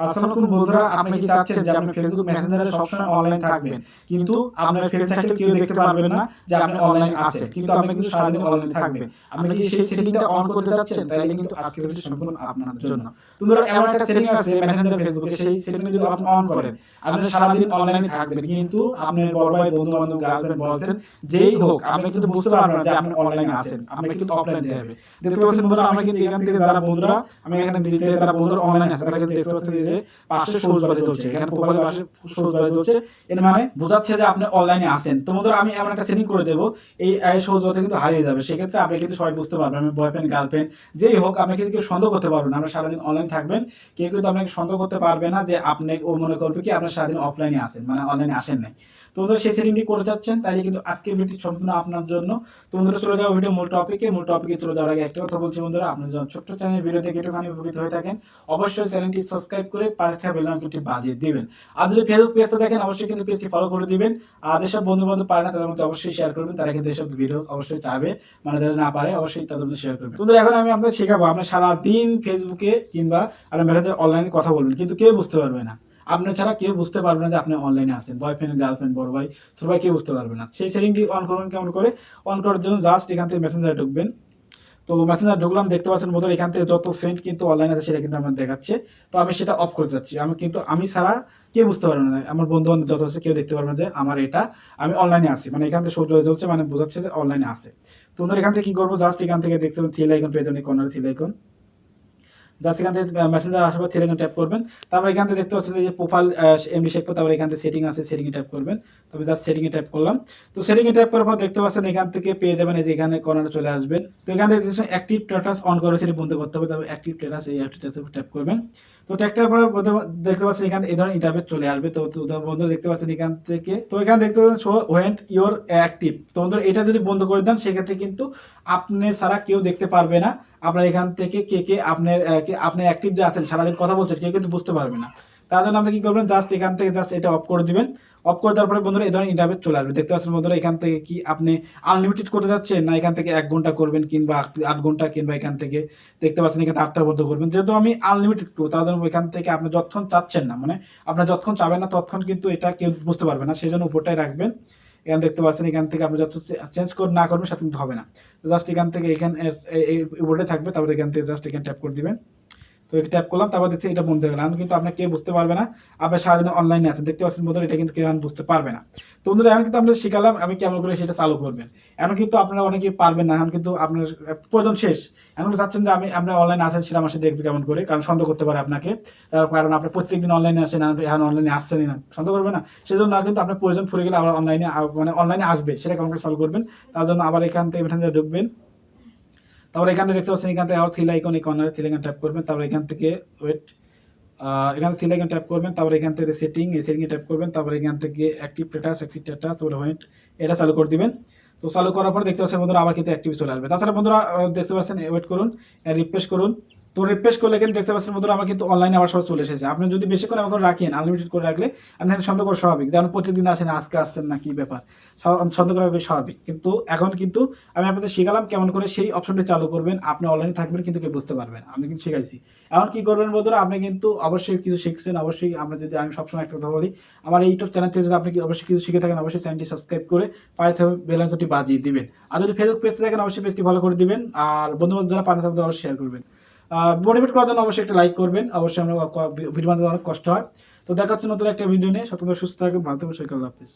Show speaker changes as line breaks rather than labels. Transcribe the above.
আসসালামু আলাইকুম বন্ধুরা, আপনি কি চাচ্ছেন যে আপনি ফেসবুক মেসেঞ্জারে সবসময় অনলাইন থাকবেন, কিন্তু আপনার ফ্রেন্ড সার্কেল কেউ দেখতে পারবেন না যে আপনি অনলাইনে আছেন, কিন্তু আপনি কিন্তু সারাদিন অনলাইনে থাকবেন। আপনি কি সেই সেটিংটা অন করতে চাচ্ছেন? তাহলে কিন্তু আজকের ভিডিও সম্পূর্ণ আপনার জন্য। তো ধরো এমন একটা সেটিং আছে মেসেঞ্জার ফেসবুকে, সেই সেটিং যদি আপনি অন করেন, আপনি সারাদিন অনলাইনে থাকবেন, কিন্তু আপনার বড় ভাই, বন্ধু বান্ধব, গার্লফ্রেন্ড, বয়ফ্রেন্ড যেই হোক, আপনি কিন্তু বুঝতে পারবেন না যে আপনি অনলাইনে আছেন। আপনি কিন্তু অফলাইন দেখাবে। দেখতে পাচ্ছেন বন্ধুরা, আমরা কিন্তু এখান থেকে যারা বন্ধুরা, আমি এখানে দিতে যারা বন্ধুরা অনলাইনে আছে তারা কিন্তু দেখতে পাচ্ছেন যে পাশে সবুজ বাতি চলছে, এখানে প্রোফাইলে পাশে সবুজ বাতি চলছে, এর মানে বোঝাচ্ছে যে আপনি অনলাইনে আছেন। তো বন্ধুরা, আমি এমন একটা সেটিং করে দেবো, এই সবুজ বাতি কিন্তু হারিয়ে যাবে। সেক্ষেত্রে আপনি কিন্তু সবাই বুঝতে পারবেন, আমি বয়ফ্রেন্ড, গার্লফ্রেন্ড যেই হোক, আপনি কিন্তু কেউ সন্দেহ করতে পারবেন না। আমরা সারাদিন অনলাইন থাকবেন, কেউ কিন্তু আপনাকে সন্দেহ করতে পারবে না যে আপনি, ও মনে করবে কি আপনি সারাদিন অফলাইনে আছেন, মানে অনলাইনে আসেন নাই। তো বন্ধুরা, সেই সেটিংটি করে যাচ্ছেন, তাইলে কিন্তু আজকের ভিডিও সম্পূর্ণ আপনার জন্য। তো বন্ধুরা, চলে যাবো ভিডিও মূল টপিকে চলে যাওয়ার আগে একটা কথা বলছি বন্ধুরা, আপনি যখন ছোট্ট চ্যানেল ভিডিও থেকে একটুখানি উপকৃত হয়ে থাকেন, অবশ্যই চ্যানেলটি সাবস্ক্রাইব করে পাশে থাকা বেল আইকনটি বাজিয়ে দিবেন। আর যদি ফেসবুক পেজটা দেখেন, অবশ্যই কিন্তু পেজটি ফলো করে দিবেন। আর যেসব বন্ধু বান্ধব পারে না তাদের মধ্যে অবশ্যই শেয়ার করবেন, তারা কিন্তু এসব ভিডিও অবশ্যই চাবে, মানে যারা না পারে অবশ্যই তাদের মধ্যে শেয়ার করবেন। বন্ধুরা, এখন আমি আপনাদের শেখাবো, আপনি সারাদিন ফেসবুকে কিংবা আপনার মেসেঞ্জার অনলাইনে কথা বলবেন, কিন্তু কেউ বুঝতে পারবে না। আপনার ছাড়া কেউ বুঝতে পারবে না যে আপনি অনলাইনে আছেন। বয়ফ্রেন্ড, গার্লফ্রেন্ড, বড় ভাই, ছোট ভাই, কেউ বুঝতে পারবে না। সেই সেটিংটি অন করবেন কেমন করে? অন করার জন্য জাস্ট এখান থেকে মেসেঞ্জারে ঢুকবেন। তো মেসেঞ্জার ঢুকলাম, দেখতে পাচ্ছেন বন্ধুরা এখান থেকে যত ফ্রেন্ড কিন্তু অনলাইন আছে সেটা কিন্তু আমার দেখাচ্ছে। তো আমি সেটা অফ করতে যাচ্ছি। আমি ছাড়া কেউ বুঝতে পারবে না, আমার বন্ধু বান্ধব যত আছে কেউ দেখতে পারবে না যে আমার এটা, আমি অনলাইনে আছি, মানে এখান থেকে সৌর চলছে, মানে বোঝাচ্ছে যে অনলাইনে আছে। তো বন্ধুরা, এখান থেকে কি করবো? জাস্ট এখান থেকে দেখতে পাবেন থ্রি আইকন পেয়ে যাবেন, কর্নারে থ্রি আইকন। জাস্ট এখান থেকে মেসেঞ্জার আসার পর থ্রি আইকন ট্যাপ করবেন। তারপর এখান থেকে দেখতে পাচ্ছেন যে প্রোফাইল এমডি শেপ, তারপর এখান থেকে সেটিং আছে, সেটিং এ ট্যাপ করবেন। তবে জাস্ট সেটিং এ ট্যাপ করলাম। তো সেটিং এ ট্যাপ করার পর দেখতে পাচ্ছেন এখান থেকে পেয়ে যাবেন এই যে এখানে কর্নারে চলে আসবেন। তো এখান থেকে অ্যাক্টিভ স্ট্যাটাস অন করে সেটি বন্ধ করতে হবে, তবে অ্যাক্টিভ স্ট্যাটাস, এই অ্যাক্টিভ স্ট্যাটাসে ট্যাপ করবেন। তো ট্যাপ করার পর দেখতে পাচ্ছেন এখানে এই ধরনের ইন্টারফেস চলে আসবে। তো বন্ধুরা দেখতে পাচ্ছেন এখান থেকে, তো এখানে দেখতে পাচ্ছেন শো ওয়েন্ট ইওর অ্যাক্টিভ। তো বন্ধুরা, এটা যদি বন্ধ করে দেন সেক্ষেত্রে কিন্তু আপনি ছাড়া কেউ দেখতে পারবে না আপনার এখান থেকে কে আপনার আপনি অ্যাক্টিভ যে আছেন, সারাদিন কথা বলছেন, কেউ কিন্তু বুঝতে পারবে না। তার জন্য আপনি কি করবেন? জাস্ট এখান থেকে জাস্ট এটা অফ করে দিবেন। অফ করে দেওয়ার পরে বন্ধুরা এই ধরনের ইন্টারফেস চলে আসবে। দেখতে পাচ্ছেন বন্ধুরা, এখান থেকে কি আপনি আনলিমিটেড করতে যাচ্ছেন, না এখান থেকে 1 ঘন্টা করবেন, কিংবা 8 ঘন্টা, কিংবা এখান থেকে দেখতে পাচ্ছেন এখানে 8টার মধ্যে করবেন। যেহেতু আমি আনলিমিটেড করবো, তার জন্য এখান থেকে আপনি যতক্ষণ চাচ্ছেন না, মানে আপনার যতক্ষণ চাবেন না ততক্ষণ কিন্তু এটা কেউ বুঝতে পারবে না, সেই জন্য উপরটাই রাখবেন। এখানে দেখতে পাচ্ছেন এখান থেকে আপনি যত চেঞ্জ না করবেন সাথে কিন্তু হবে না। তো জাস্ট এখান থেকে এখানে এই উপরটাই থাকবে, তারপরে এখান থেকে জাস্ট এখানে ট্যাপ করে দিবেন। তো এটা ট্যাপ করলাম, তারপর দেখছি এটা বন্ধ হয়ে গেল। এখন কিন্তু আপনার কেউ বুঝতে পারবে না আপনি সারাদিন অনলাইনে আছেন। দেখতে পাচ্ছেন বন্ধুরা, এটা কিন্তু কেউ বুঝতে পারবে না। তো বন্ধুরা, এখন কিন্তু আমরা শিখালাম আমি কেমন করে সেটা চালু করবেন। এখন কিন্তু আপনারা অনেকেই পারবেন না, এখন কিন্তু আপনার প্রয়োজন শেষ। এখন চাচ্ছেন যে আপনার অনলাইনে আছেন, সেটা মাসে দেখবে কেমন করে, কারণ সন্দেহ করতে পারে আপনাকে। তার কারণ আপনি প্রত্যেকদিন অনলাইনে আসেন, এখন অনলাইনে আসছেনই না, সন্দেহ করবে না। সেই জন্য কিন্তু আপনার প্রয়োজন ফুরে গেলে আবার অনলাইনে, মানে অনলাইনে আসবে, সেটা কেমন করে সলভ করবেন। তার জন্য আবার এখান থেকে ঢুকবেন। তারপরে এখান থেকে দেখতে পাচ্ছেন এখান থেকে আবার থ্রি আইকন, এই কর্নারে থ্রি আইকন ট্যাপ করবেন। তারপরে এখান থেকে এখানে থ্রি আইকন ট্যাপ করবেন। তারপরে এখান থেকে সেটিং, এই সেটিংয়ে ট্যাপ করবেন। তারপরে এখান থেকে অ্যাক্টিভ স্ট্যাটাস তারপরে ওয়েট, এটা চালু করে দিবেন। তো চালু করার পরে দেখতে পাচ্ছেন বন্ধুরা আবার কিন্তু অ্যাক্টিভ চলে আসবে। তাছাড়া বন্ধুরা দেখতে পাচ্ছেন ওয়েট করুন, রিফ্রেশ করুন। তো রিফ্রেশ করলে কিন্তু দেখতে পাচ্ছেন বন্ধুরা আমার কিন্তু অনলাইনে আবার সবাই চলে এসেছে। আপনি যদি বেশিক্ষণ এমন করে রাখেন, আনলিমিটেড করে রাখলে আপনার সন্দেহ করা স্বাভাবিক, যেমন প্রতিদিন আসেন, আজকে আসছেন না, কি ব্যাপার, সন্দেহ করা স্বাভাবিক। কিন্তু এখন কিন্তু আমি আপনাদের শিখালাম কেমন করে সেই অপশনটি চালু করবেন। আপনি অনলাইনে থাকবেন কিন্তু কেউ বুঝতে পারবেন, আমি কিন্তু শিখাইছি। এখন কি করবেন বন্ধুরা, আপনি কিন্তু অবশ্যই কিছু শিখছেন। অবশ্যই আমরা যদি, আমি সবসময় একটা কথা বলি, আমার এই ইউটিউব চ্যানেল থেকে যদি আপনি অবশ্যই কিছু শিখে থাকেন, অবশ্যই চ্যানেলটি সাবস্ক্রাইব করে পাশে থাকা বেল আইকনটি বাজিয়ে দিবেন। আর যদি ফেসবুক পেজ থেকে দেখেন, অবশ্যই পেজটি ফলো করে দিবেন। আর বন্ধু বান্ধব যারা পারে তাদের অবশ্যই শেয়ার করবেন। মোটিভেট করার জন্য অবশ্যই একটা লাইক করবেন। অবশ্যই আমরা ভিডিও বানাতে অনেক কষ্ট হয়। তো দেখা হচ্ছে নতুন একটা ভিডিও নিয়ে। সুস্থ থাকবেন, ভালো থাকবেন, আল্লাহ হাফেজ।